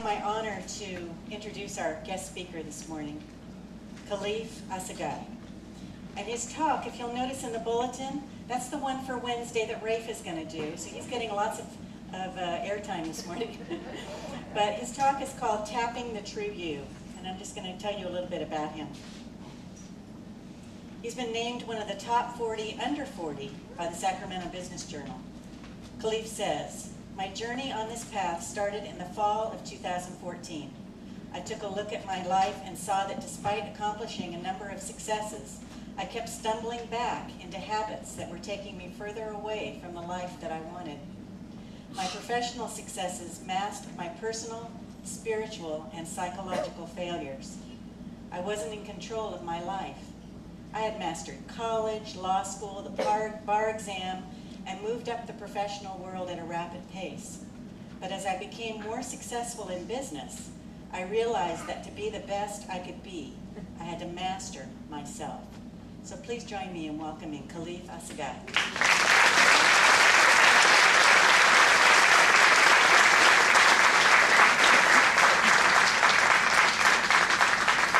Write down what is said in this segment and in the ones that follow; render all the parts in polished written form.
my honor to introduce our guest speaker this morning, Caliph Assiagai. And his talk, if you'll notice in the bulletin, that's the one for Wednesday that Rafe is going to do. So he's getting lots of airtime this morning. But his talk is called Tapping the True You. And I'm just going to tell you a little bit about him. He's been named one of the top 40 under 40 by the Sacramento Business Journal. Caliph says, "My journey on this path started in the fall of 2014. I took a look at my life and saw that despite accomplishing a number of successes, I kept stumbling back into habits that were taking me further away from the life that I wanted. My professional successes masked my personal, spiritual, and psychological failures. I wasn't in control of my life. I had mastered college, law school, the bar exam, and moved up the professional world at a rapid pace. But as I became more successful in business, I realized that to be the best I could be, I had to master myself." So please join me in welcoming Caliph Assiagai.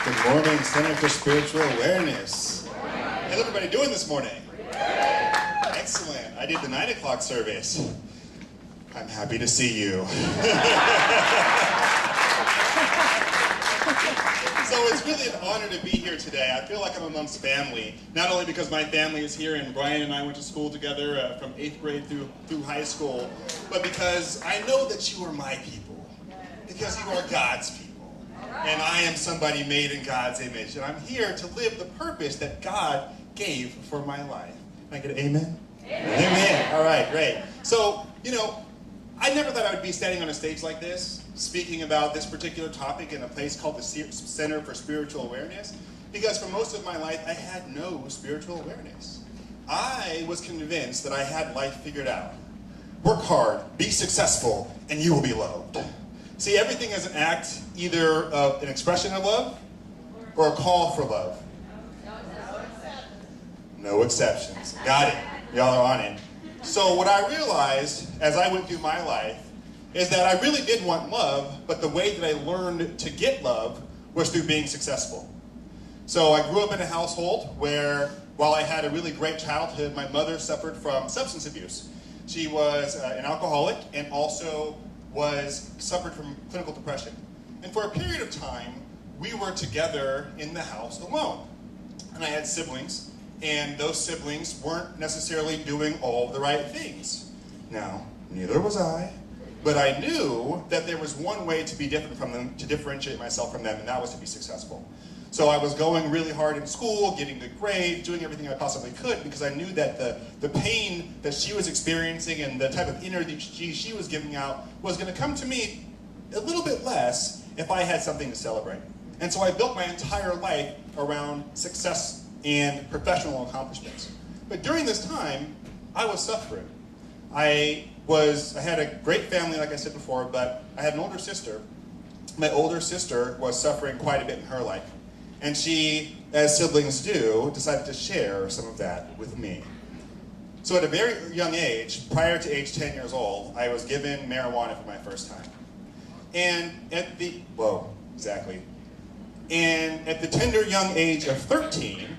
Good morning, Center for Spiritual Awareness. How's everybody doing this morning? Excellent. I did the 9 o'clock service. I'm happy to see you. So it's really an honor to be here today. I feel like I'm amongst family, not only because my family is here and Brian and I went to school together from 8th grade through high school, but because I know that you are my people, because you are God's people. And I am somebody made in God's image, and I'm here to live the purpose that God gave for my life. Can I get an amen? Amen. Amen. All right, great. So, I never thought I would be standing on a stage like this, speaking about this particular topic in a place called the Center for Spiritual Awareness, because for most of my life, I had no spiritual awareness. I was convinced that I had life figured out. Work hard, be successful, and you will be loved. See, everything is an act, either of an expression of love or a call for love. No exceptions. Got it. Y'all are on it. So what I realized as I went through my life is that I really did want love, but the way that I learned to get love was through being successful. So I grew up in a household where, while I had a really great childhood, my mother suffered from substance abuse. She was an alcoholic and also suffered from clinical depression. And for a period of time, we were together in the house alone. And I had siblings, and those siblings weren't necessarily doing all the right things. Now, neither was I, but I knew that there was one way to be different from them, to differentiate myself from them, and that was to be successful. So I was going really hard in school, getting good grades, doing everything I possibly could, because I knew that the pain that she was experiencing and the type of energy she was giving out was going to come to me a little bit less if I had something to celebrate. And so I built my entire life around success and professional accomplishments. But during this time, I was suffering. I had a great family, like I said before, but I had an older sister. My older sister was suffering quite a bit in her life. And she, as siblings do, decided to share some of that with me. So at a very young age, prior to age 10 years old, I was given marijuana for my first time. And at the tender young age of 13,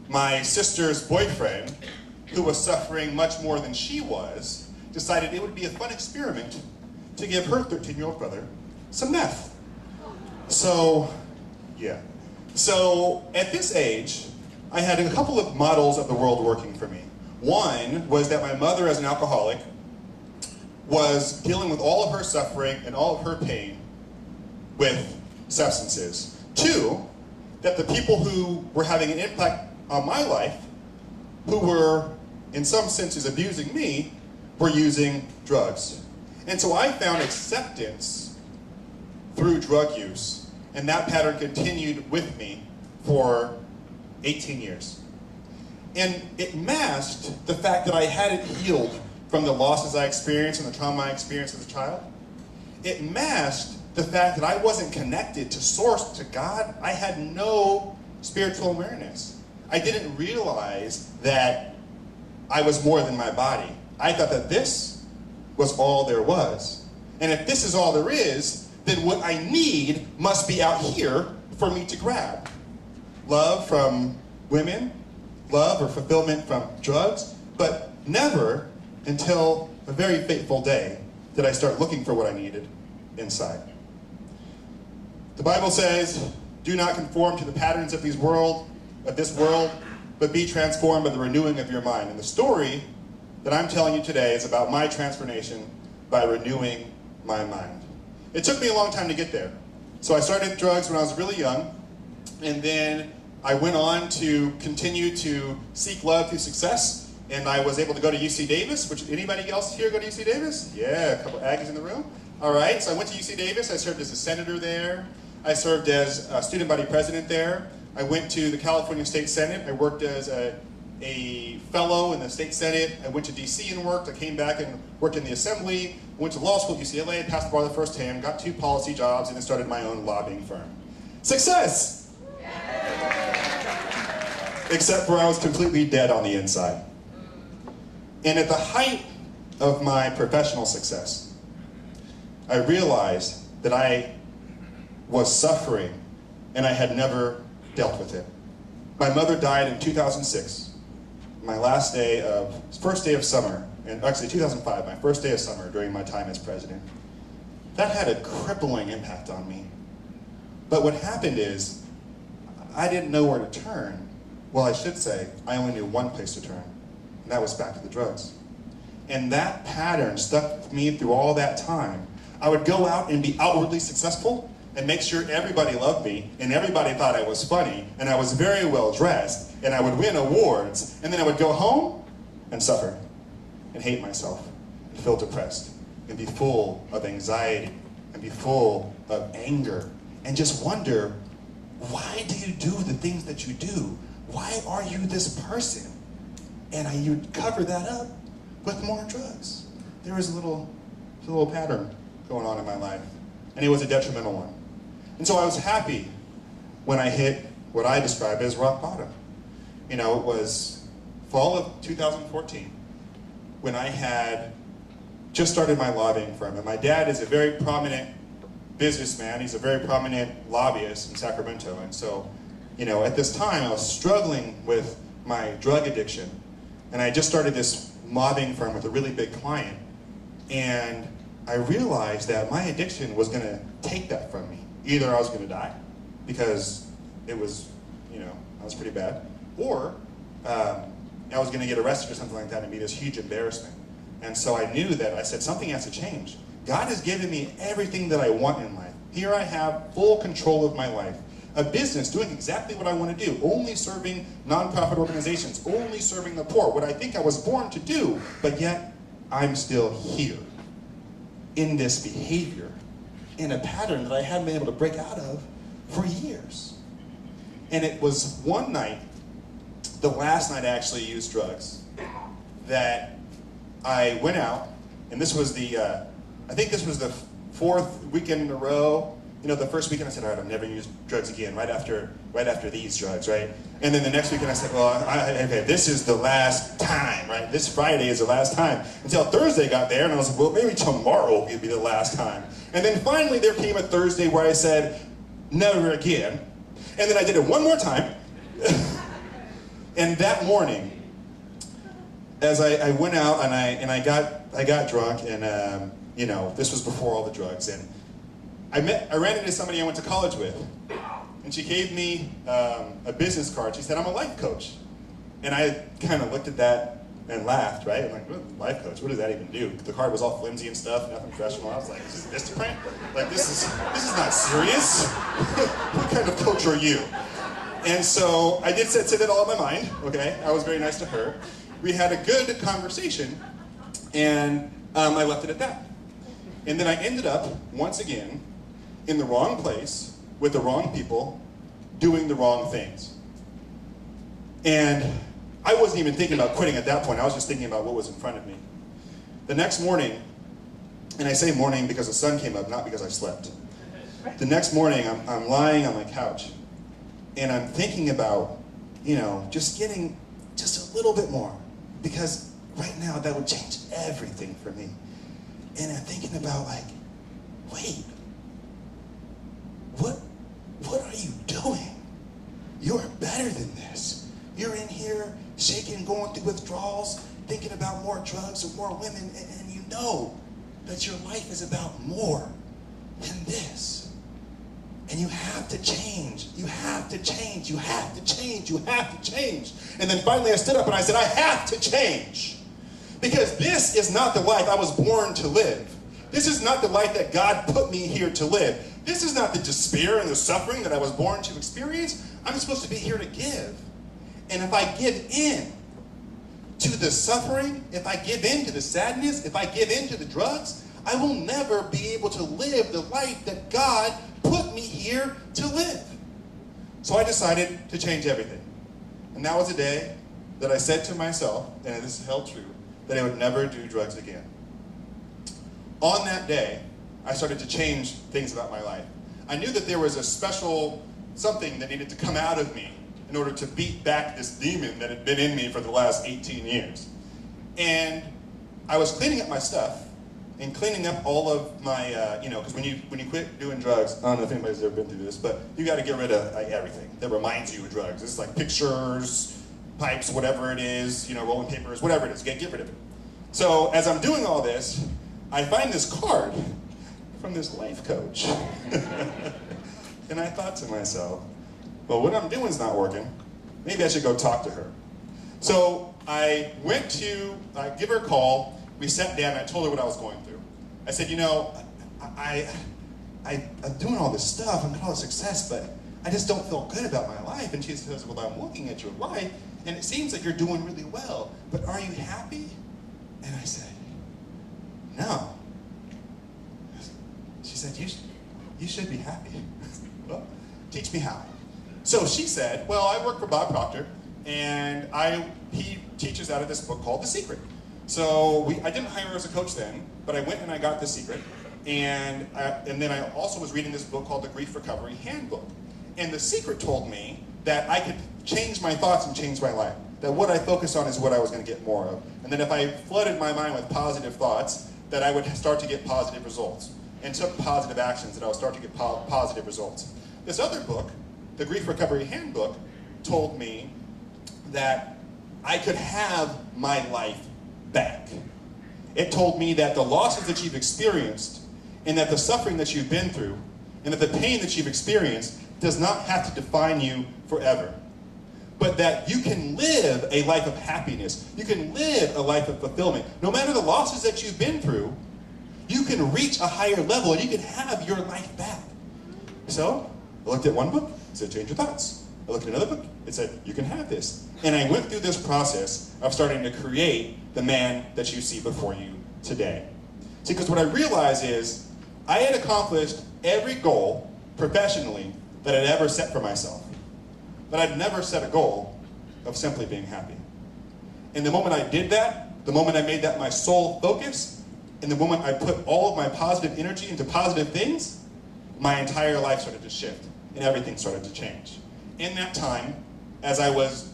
my sister's boyfriend, who was suffering much more than she was, decided it would be a fun experiment to give her 13-year-old brother some meth. So at this age, I had a couple of models of the world working for me. One was that my mother, as an alcoholic, was dealing with all of her suffering and all of her pain with substances. Two, that the people who were having an impact on my life, who were, in some senses, abusing me, were using drugs. And so I found acceptance through drug use, and that pattern continued with me for 18 years. And it masked the fact that I hadn't healed from the losses I experienced and the trauma I experienced as a child. It masked the fact that I wasn't connected to Source, to God. I had no spiritual awareness. I didn't realize that I was more than my body. I thought that this was all there was. And if this is all there is, then what I need must be out here for me to grab. Love from women, love or fulfillment from drugs, but never until a very fateful day did I start looking for what I needed inside. The Bible says, do not conform to the patterns of this world, but be transformed by the renewing of your mind. And the story that I'm telling you today is about my transformation by renewing my mind. It took me a long time to get there. So I started drugs when I was really young, and then I went on to continue to seek love through success, and I was able to go to UC Davis, which, anybody else here go to UC Davis? Yeah, a couple Aggies in the room. All right, so I went to UC Davis. I served as a senator there. I served as a student body president there. I went to the California State Senate. I worked as a fellow in the state Senate. I went to DC and worked. I came back and worked in the assembly. Went to law school at UCLA, passed the bar the first time, got 2 policy jobs, and then started my own lobbying firm. Success! Except for I was completely dead on the inside. And at the height of my professional success, I realized that I was suffering and I had never dealt with it. My mother died in 2006, first day of summer, and actually 2005, my first day of summer during my time as president. That had a crippling impact on me. But what happened is, I didn't know where to turn. Well, I should say, I only knew one place to turn, and that was back to the drugs. And that pattern stuck with me through all that time. I would go out and be outwardly successful and make sure everybody loved me and everybody thought I was funny and I was very well dressed and I would win awards, and then I would go home and suffer and hate myself and feel depressed and be full of anxiety and be full of anger and just wonder, why do you do the things that you do? Why are you this person? And you'd cover that up with more drugs. There was a little pattern going on in my life, and it was a detrimental one. And so I was happy when I hit what I describe as rock bottom. You know, it was fall of 2014 when I had just started my lobbying firm. And my dad is a very prominent businessman. He's a very prominent lobbyist in Sacramento. And so, you know, at this time I was struggling with my drug addiction. And I just started this lobbying firm with a really big client. And I realized that my addiction was going to take that from me. Either I was going to die because it was, you know, I was pretty bad, or I was going to get arrested or something like that and be this huge embarrassment. And so I knew that I said, something has to change. God has given me everything that I want in life. Here I have full control of my life. A business doing exactly what I want to do, only serving nonprofit organizations, only serving the poor, what I think I was born to do, but yet I'm still here in this behavior, in a pattern that I hadn't been able to break out of for years. And it was one night, the last night I actually used drugs, that I went out, and this was I think this was the 4th weekend in a row. You know, the first weekend I said, all right, I'm never gonna use drugs again, right after these drugs, right? And then the next weekend I said, well, okay, this is the last time, right? This Friday is the last time. Until Thursday got there, and I was like, well, maybe tomorrow will be the last time. And then finally there came a Thursday where I said, never again. And then I did it one more time. And that morning, as I went out and I got drunk, and you know, this was before all the drugs, and I ran into somebody I went to college with, and she gave me a business card. She said, I'm a life coach. And I kind of looked at that and laughed, right? I'm like, what, life coach, what does that even do? The card was all flimsy and stuff, nothing professional. I was like, is this Instagram? Like, this is not serious. What kind of coach are you? And so I did say that all in my mind, okay? I was very nice to her. We had a good conversation, and I left it at that. And then I ended up, once again, in the wrong place, with the wrong people, doing the wrong things. And I wasn't even thinking about quitting at that point. I was just thinking about what was in front of me. The next morning, and I say morning because the sun came up, not because I slept. The next morning, I'm lying on my couch, and I'm thinking about, you know, just getting just a little bit more, because right now that would change everything for me. And I'm thinking about, like, wait, withdrawals, thinking about more drugs or more women, and you know that your life is about more than this. And you have to change. You have to change. You have to change. You have to change. And then finally I stood up and I said, I have to change. Because this is not the life I was born to live. This is not the life that God put me here to live. This is not the despair and the suffering that I was born to experience. I'm supposed to be here to give. And if I give in to the suffering, if I give in to the sadness, if I give in to the drugs, I will never be able to live the life that God put me here to live. So I decided to change everything. And that was the day that I said to myself, and this held true, that I would never do drugs again. On that day, I started to change things about my life. I knew that there was a special something that needed to come out of me in order to beat back this demon that had been in me for the last 18 years. And I was cleaning up my stuff and cleaning up all of my, because when you quit doing drugs, I don't know if anybody's ever been through this, but you got to get rid of everything that reminds you of drugs. It's like pictures, pipes, whatever it is, rolling papers, whatever it is, get rid of it. So as I'm doing all this, I find this card from this life coach. And I thought to myself, well, what I'm doing is not working. Maybe I should go talk to her. So I went to give her a call. We sat down and I told her what I was going through. I said, I'm doing all this stuff, I'm got all this success, but I just don't feel good about my life. And she says, well, I'm looking at your life, and it seems like you're doing really well, but are you happy? And I said, no. She said, you should be happy. Well, teach me how. So she said, well, I work for Bob Proctor, and he teaches out of this book called The Secret. So I didn't hire her as a coach then, but I went and I got The Secret, and then I also was reading this book called The Grief Recovery Handbook. And The Secret told me that I could change my thoughts and change my life. That what I focused on is what I was going to get more of. And then if I flooded my mind with positive thoughts, that I would start to get positive results. And took positive actions, that I would start to get positive results. This other book, The Grief Recovery Handbook, told me that I could have my life back. It told me that the losses that you've experienced, and that the suffering that you've been through, and that the pain that you've experienced does not have to define you forever. But that you can live a life of happiness. You can live a life of fulfillment. No matter the losses that you've been through, you can reach a higher level and you can have your life back. So, I looked at one book, it said change your thoughts. I looked at another book, it said you can have this. And I went through this process of starting to create the man that you see before you today. See, because what I realized is I had accomplished every goal professionally that I'd ever set for myself. But I'd never set a goal of simply being happy. And the moment I did that, the moment I made that my sole focus, and the moment I put all of my positive energy into positive things, my entire life started to shift and everything started to change. In that time, as I was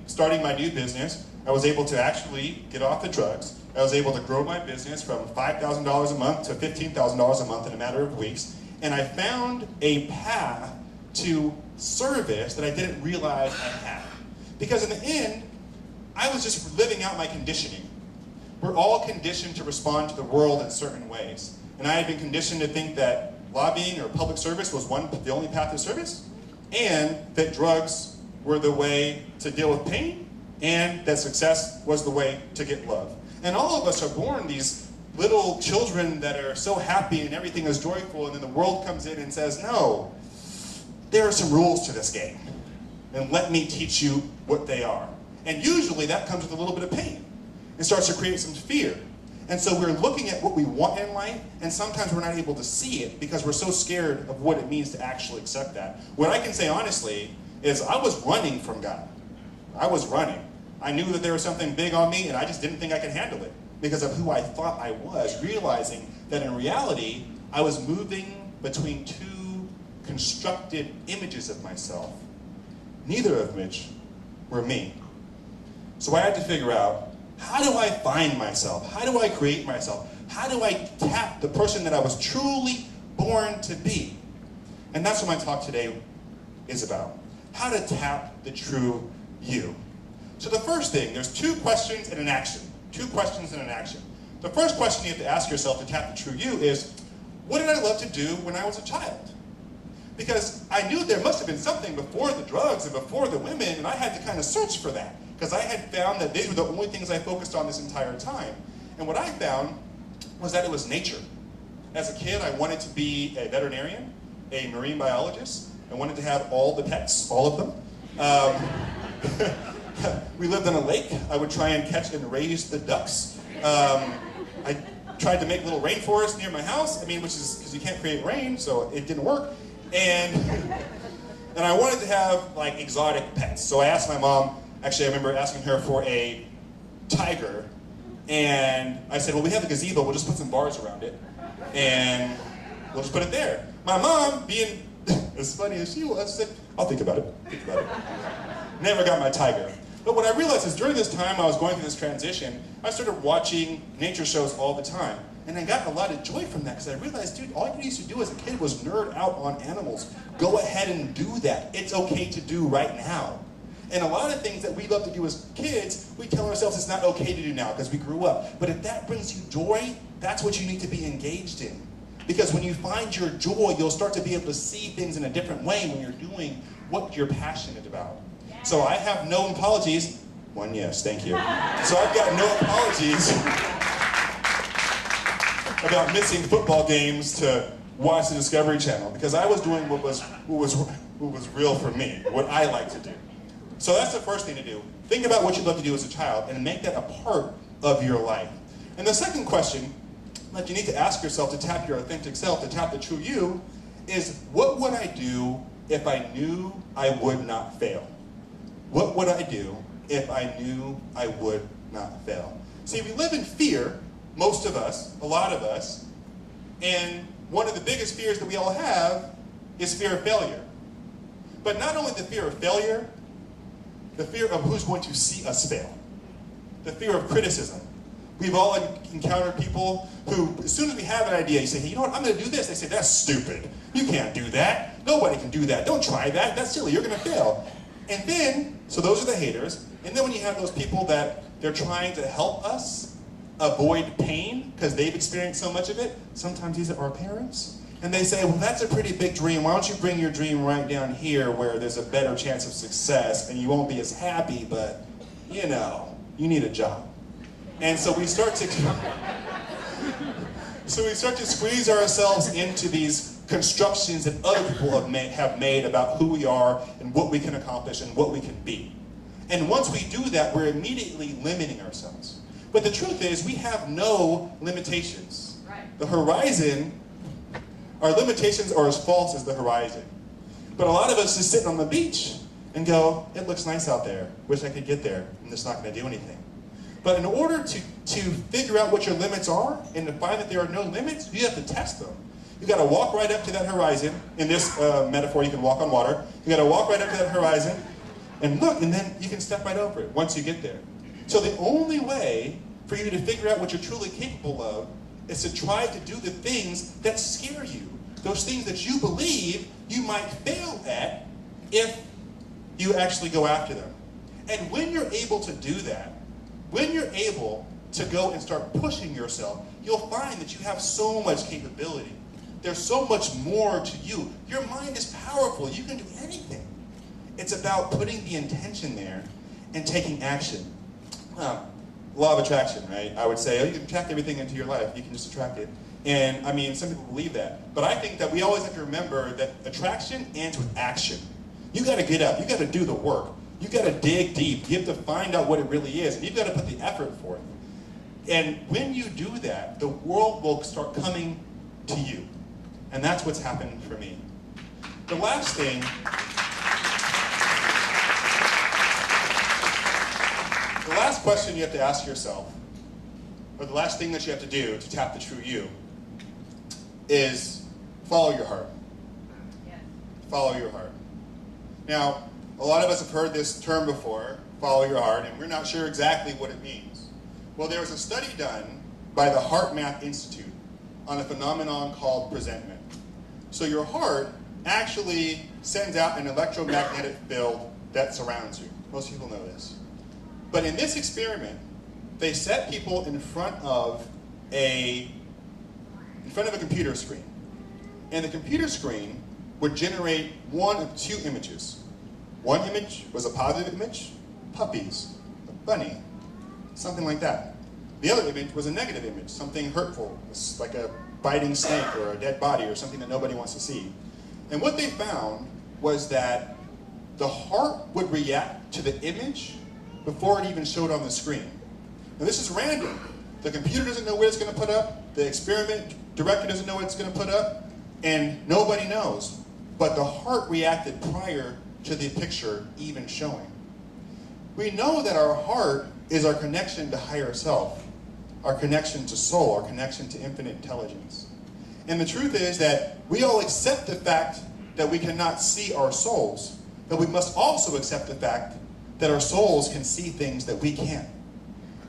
starting my new business, I was able to actually get off the drugs. I was able to grow my business from $5,000 a month to $15,000 a month in a matter of weeks. And I found a path to service that I didn't realize I had. Because in the end, I was just living out my conditioning. We're all conditioned to respond to the world in certain ways. And I had been conditioned to think that lobbying or public service was the only path to service, and that drugs were the way to deal with pain, and that success was the way to get love. And all of us are born these little children that are so happy and everything is joyful, and then the world comes in and says, no, there are some rules to this game, and let me teach you what they are. And usually that comes with a little bit of pain. It starts to create some fear. And so we're looking at what we want in life, and sometimes we're not able to see it because we're so scared of what it means to actually accept that. What I can say honestly is I was running from God. I was running. I knew that there was something big on me, and I just didn't think I could handle it because of who I thought I was, realizing that in reality, I was moving between two constructed images of myself, neither of which were me. So I had to figure out, how do I find myself? How do I create myself? How do I tap the person that I was truly born to be? And that's what my talk today is about. How to tap the true you. So the first thing, there's 2 questions and an action. 2 questions and an action. The first question you have to ask yourself to tap the true you is, what did I love to do when I was a child? Because I knew there must have been something before the drugs and before the women, and I had to kind of search for that. Because I had found that these were the only things I focused on this entire time. And what I found was that it was nature. As a kid, I wanted to be a veterinarian, a marine biologist. I wanted to have all the pets, all of them. We lived on a lake. I would try and catch and raise the ducks. I tried to make a little rainforest near my house, which is because you can't create rain, so it didn't work. And I wanted to have like exotic pets. So I asked my mom, actually I remember asking her for a tiger, and I said, well, we have a gazebo, we'll just put some bars around it, and we'll just put it there. My mom, being as funny as she was, said, I'll think about it. Never got my tiger. But what I realized is during this time I was going through this transition, I started watching nature shows all the time. And I got a lot of joy from that because I realized, dude, all you used to do as a kid was nerd out on animals. Go ahead and do that. It's okay to do right now. And a lot of things that we love to do as kids, we tell ourselves it's not okay to do now because we grew up. But if that brings you joy, that's what you need to be engaged in. Because when you find your joy, you'll start to be able to see things in a different way when you're doing what you're passionate about. So I have no apologies. One yes, thank you. So I've got no apologies about missing football games to watch the Discovery Channel because I was doing what was real for me, what I like to do. So that's the first thing to do. Think about what you love to do as a child and make that a part of your life. And the second question that you need to ask yourself to tap your authentic self, to tap the true you, is what would I do if I knew I would not fail? What would I do if I knew I would not fail? See, we live in fear, most of us, a lot of us, and one of the biggest fears that we all have is fear of failure. But not only the fear of failure, the fear of who's going to see us fail. The fear of criticism. We've all encountered people who, as soon as we have an idea, you say, hey, you know what, I'm going to do this. They say, that's stupid. You can't do that. Nobody can do that. Don't try that. That's silly. You're going to fail. And then, so those are the haters. And then when you have those people that they're trying to help us avoid pain because they've experienced so much of it, sometimes these are our parents. And they say, well, that's a pretty big dream. Why don't you bring your dream right down here where there's a better chance of success and you won't be as happy, but, you know, you need a job. And so we start to squeeze ourselves into these constructions that other people have made about who we are and what we can accomplish and what we can be. And once we do that, we're immediately limiting ourselves. But the truth is, we have no limitations. Right. The horizon, our limitations are as false as the horizon. But a lot of us just sit on the beach and go, it looks nice out there. Wish I could get there. And it's not going to do anything. But in order to figure out what your limits are and to find that there are no limits, you have to test them. You got to walk right up to that horizon. In this metaphor, you can walk on water. You got to walk right up to that horizon and look, and then you can step right over it once you get there. So the only way for you to figure out what you're truly capable of is to try to do the things that scare you. Those things that you believe you might fail at if you actually go after them. And when you're able to do that, when you're able to go and start pushing yourself, you'll find that you have so much capability. There's so much more to you. Your mind is powerful. You can do anything. It's about putting the intention there and taking action. Law of attraction, right? I would say, oh, you can attract everything into your life. You can just attract it. And I mean, some people believe that. But I think that we always have to remember that attraction ends with action. You got to get up. You got to do the work. You got to dig deep. You have to find out what it really is. And you've got to put the effort for it. And when you do that, the world will start coming to you. And that's what's happened for me. The last thing, the last question you have to ask yourself, or the last thing that you have to do to tap the true you, is follow your heart. Yes. Follow your heart. Now, a lot of us have heard this term before, follow your heart, and we're not sure exactly what it means. Well, there was a study done by the Heart Math Institute on a phenomenon called presentiment. So your heart actually sends out an electromagnetic field that surrounds you. Most people know this. But in this experiment, they set people in front of a computer screen. And the computer screen would generate one of two images. One image was a positive image, puppies, a bunny, something like that. The other image was a negative image, something hurtful, like a biting snake or a dead body or something that nobody wants to see. And what they found was that the heart would react to the image before it even showed on the screen. Now this is random. The computer doesn't know what it's going to put up, the experiment director doesn't know what it's going to put up, and nobody knows. But the heart reacted prior to the picture even showing. We know that our heart is our connection to higher self, our connection to soul, our connection to infinite intelligence. And the truth is that we all accept the fact that we cannot see our souls, but we must also accept the fact that our souls can see things that we can't.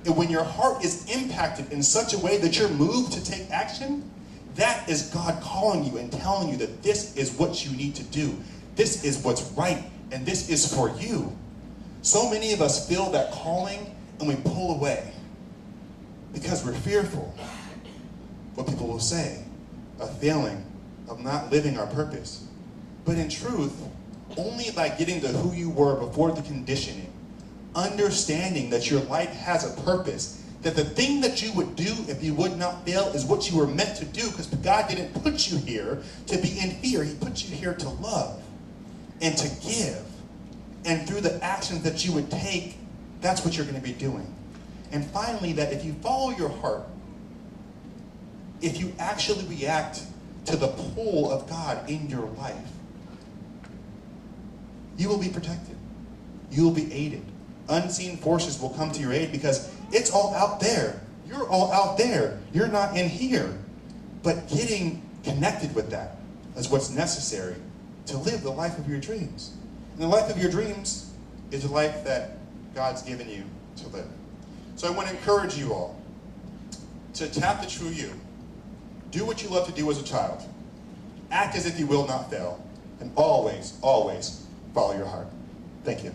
And when your heart is impacted in such a way that you're moved to take action, that is God calling you and telling you that this is what you need to do. This is what's right, and this is for you. So many of us feel that calling and we pull away because we're fearful what people will say, a feeling of not living our purpose. But in truth, only by getting to who you were before the conditioning, understanding that your life has a purpose, that the thing that you would do if you would not fail is what you were meant to do, because God didn't put you here to be in fear. He put you here to love and to give. And through the actions that you would take, that's what you're going to be doing. And finally, that if you follow your heart, if you actually react to the pull of God in your life, you will be protected. You will be aided. Unseen forces will come to your aid because it's all out there. You're all out there. You're not in here. But getting connected with that is what's necessary to live the life of your dreams. And the life of your dreams is the life that God's given you to live. So I want to encourage you all to tap the true you. Do what you love to do as a child. Act as if you will not fail. And always, always follow your heart. Thank you.